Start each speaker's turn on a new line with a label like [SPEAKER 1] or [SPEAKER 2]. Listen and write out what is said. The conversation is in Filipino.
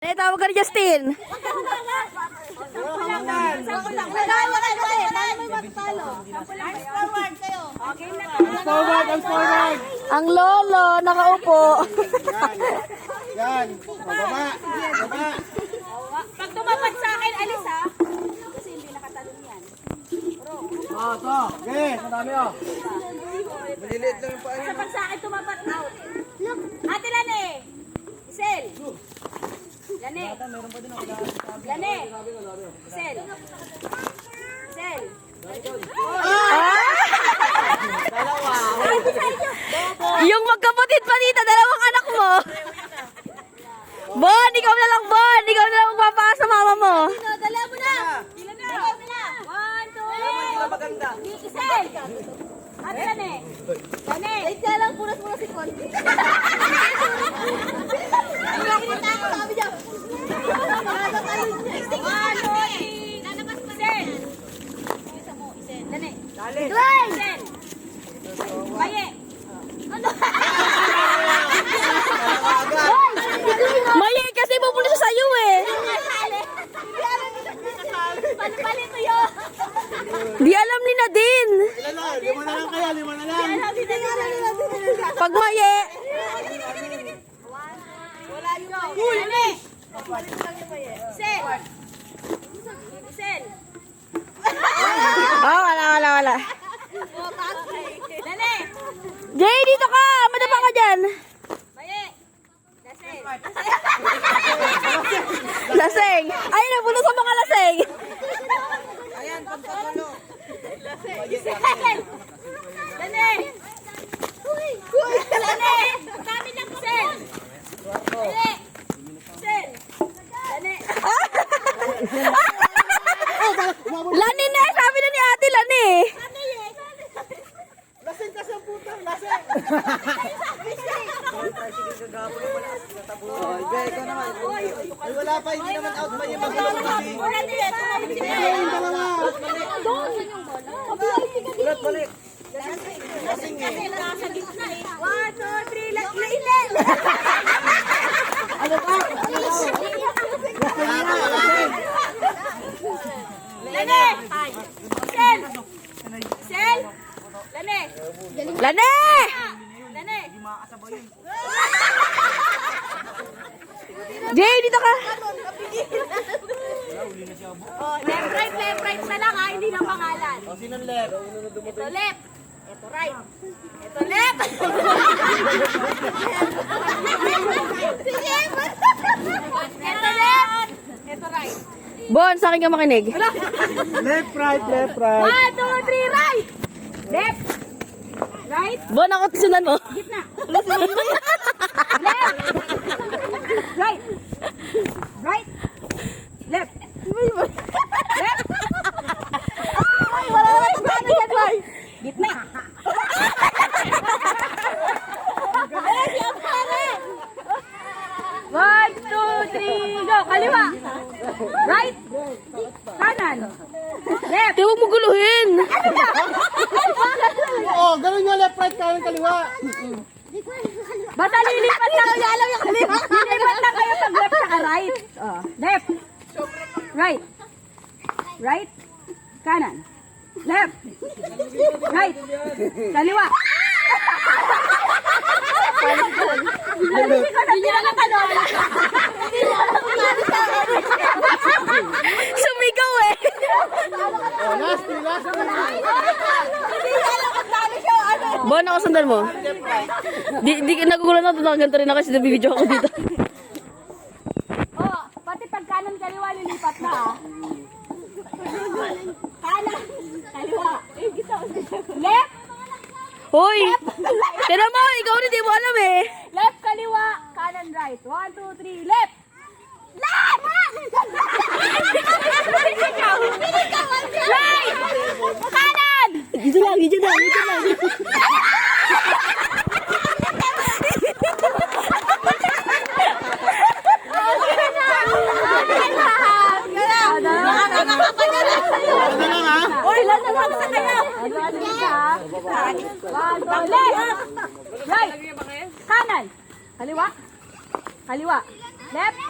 [SPEAKER 1] Tawag ka ni Justin. Ang lolo, nakaupo.
[SPEAKER 2] Yan. Baba. Baba.
[SPEAKER 3] Pag tumapat sa akin, alis ha. Kasi hindi nakatalon yan.
[SPEAKER 2] Ito. Okay. Madami oh. Maliliit lang yung paa.
[SPEAKER 3] Pag sa akin, tumapat out. Ate Lane. Isel. Lane. Lane. Isel. Isel.
[SPEAKER 1] Yung magkapatid pa dito, dalawang anak mo. Bon, ikaw na lang, Bon. Ikaw na lang magpapaka sa mama mo.
[SPEAKER 3] Dala mo na. Ilan na? Dala mo na. 1, 2, 3. Isel. Ate Lane. Lane. Ay, kaya lang punas-punas si Conti.
[SPEAKER 1] Mali, kasi pupunta siya sa'yo eh.
[SPEAKER 3] Palit yun.
[SPEAKER 1] Di alam ni Nadine.
[SPEAKER 2] Ilan na? 5 na lang kaya. 5 na lang.
[SPEAKER 1] Pag maye.
[SPEAKER 3] Wala yung Lane. Isel. Isel.
[SPEAKER 1] Oh, wala.
[SPEAKER 3] Lane.
[SPEAKER 1] Jay, dito ka. Madapa ka dyan.
[SPEAKER 3] Maye. Lasel.
[SPEAKER 1] Laseng. Ay, napunta sa mga laseng.
[SPEAKER 2] Ayan, pagpapalo.
[SPEAKER 3] Isel. Lane. Lane. Kami ng Isel. Lane. Isel. Lane.
[SPEAKER 1] Lani na, sabi na ni ate Lani.
[SPEAKER 2] Lasing kasi ang puta. Lasing. Oh, ibe, ikaw naman. Ay, wala pa. Hindi naman out pa yung magulo kasi. Ayun, dalawa. Ulat, balik. Lasing eh.
[SPEAKER 3] Nasa gitna eh. 1, 2, 3. Lane.
[SPEAKER 2] Ano ka?
[SPEAKER 3] Lane. Isel. Isel. Lane.
[SPEAKER 1] Lani!
[SPEAKER 3] Lane.
[SPEAKER 1] Jay, dito ka.
[SPEAKER 3] Oh, left right na lang ha, hindi na pangalan.
[SPEAKER 2] O, sinong left?
[SPEAKER 3] Ito left. Ito right. Ito left. Ito left. Ito right.
[SPEAKER 1] Bon, sa akin ka makinig.
[SPEAKER 2] Left, right, left, right.
[SPEAKER 3] 1, 2, 3, right. Left. Right.
[SPEAKER 1] Bon, ako sundan mo.
[SPEAKER 3] Gitna. Left. Right. Right. Left. Left. Ay, wala naman yung paano yan, boy. Gitna. Ay, siya pare. 1, 2, 3, go. Kaliwa. Right. Kanan. Left.
[SPEAKER 1] Di, huwag mo guluhin.
[SPEAKER 2] Oo, ganun yung left, right, kanan, kaliwa.
[SPEAKER 3] Basta lilipat lang. Alam yung kaliwa. Lilipat lang kayo pag left saka right. Oh. Left. Right. Right. Kanan. Left. Right. Kaliwa. Hindi ko na pinakatalon.
[SPEAKER 1] Sumigaw eh.
[SPEAKER 2] Oh, last.
[SPEAKER 3] Hindi alam kung paano siya. Ano?
[SPEAKER 1] Bon, ako sundan mo. Di nagugulan ako. Ganito rin ako kasi nabibidyo ako dito.
[SPEAKER 3] Oh, pati pag kanan kaliwa lilipat na ah. Kanan, kaliwa. Left,
[SPEAKER 1] Hoy! Tinan mo, ikaw rin di mo alam eh.
[SPEAKER 3] left, kaliwa, kanan, right. 1, 2, 3, left. Left! Right! Kanan!
[SPEAKER 1] Dito lang.
[SPEAKER 2] Ano lang ha?
[SPEAKER 3] Ilan na lang sa kanya? Left! Right! Kanan! Kaliwa! Kaliwa! Left!